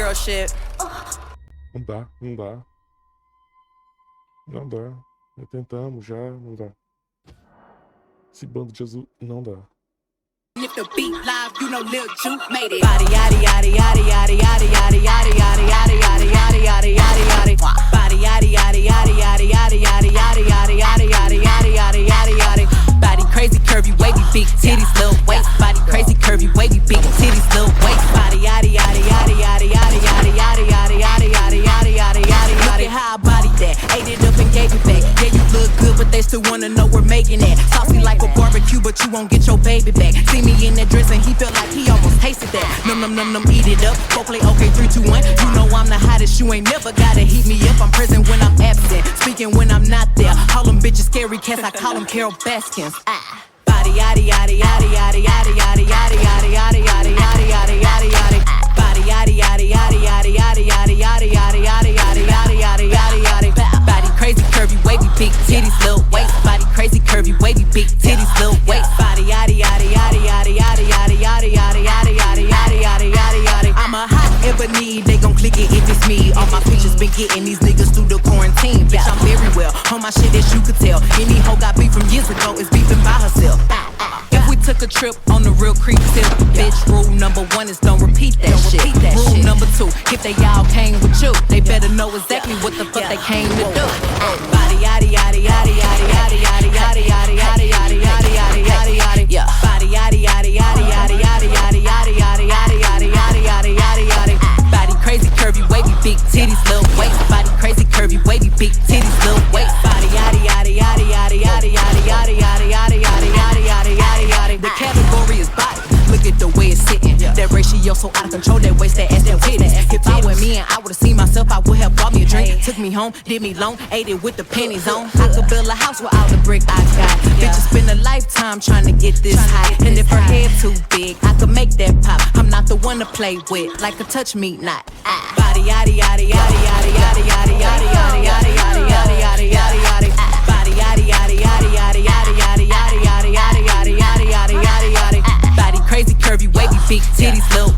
girl shit. Não dá, não dá. Não dá. Já tentamos, já, não dá. Esse bando de azul, não dá. If the beat live, you know Lil Juke made it. Body yaddy yaddy yaddy yaddy yaddy yaddy yaddy yaddy yaddy yaddy yaddy yaddy yaddy yaddy. Body yaddy yaddy yaddy yaddy yaddy yaddy yaddy yaddy yaddy yaddy yaddy yaddy yaddy yaddy. Body crazy curvy wavy big titties little waist. Body crazy curvy wavy big titties little waist. Body yaddy yaddy yaddy yaddy yaddy yaddy yaddy yaddy yaddy yaddy yaddy yaddy yaddy. Look at how I bodied that, ate it up and gave it back. Yeah, you look good, but they still wanna know we're making it. Saucy like a barbecue, but you won't get your baby back. See me in that dress and he felt like he almost tasted that. Num num num num, eat it up. Go play okay, 3, 2, 1. You know I'm the hottest, you ain't never gotta heat me up. I'm present when I'm absent, speaking when I'm not there. Call them bitches scary cats, I call them Carol Baskins. Body yaddy yaddy yaddy yaddy yaddy yaddy yaddy yaddy yaddy yaddy yaddy yaddy yaddy yaddy. Body yaddy yaddy yaddy yaddy yaddy yaddy yaddy yaddy yaddy yaddy yaddy yaddy yaddy yaddy. Body crazy curvy wavy big titties little waist. Body crazy curvy wavy big titties little waist. Body yaddy yaddy yaddy yaddy yaddy yaddy yaddy yaddy yaddy yaddy yaddy yaddy yaddy yaddy. I'm a hot ebony, they gon' click it if it's me. All my pictures been getting these niggas through the quarantine. Bitch, I'm very well on my shit, as you could tell. Any hoe got beef from years ago is beefing by herself. If we took a trip on the real creep tip, bitch, rule number 1 is don't repeat that shit. Rule number 2, if they all came with you, they better know exactly what the fuck they came to do. Body yaddy yaddy yaddy yaddy yaddy yaddy yaddy yaddy yaddy yaddy yaddy yaddy yaddy yaddy. Yeah. Body yaddy yaddy yaddy yaddy yaddy yaddy yaddy yaddy yaddy yaddy yaddy yaddy yaddy yaddy. Body crazy curvy wavy big titties little waist. Body crazy curvy wavy big titties little waist. Body yaddy yaddy yaddy yaddy yaddy yaddy yaddy yaddy yaddy yaddy yaddy yaddy yaddy yaddy. The category is body. Look at the way it's sitting. That ratio so out of control. That waist, that ass, that titties. If I were me and I would've seen myself, I would have bought me a drink. Took me home, did me long, ate it with the pennies on. I could build a house with all the brick I got. Bitches spend a lifetime trying to get this high. And if her head too big, I could make that pop. I'm not the one to play with, like a touch me not. Body yaddy yaddy yaddy yaddy yaddy yaddy yaddy yaddy yaddy yaddy yaddy yaddy yaddy yaddy. Body yaddy yaddy yaddy yaddy yaddy yaddy yaddy yaddy yaddy yaddy yaddy yaddy yaddy yaddy. Body crazy curvy wavy big titties little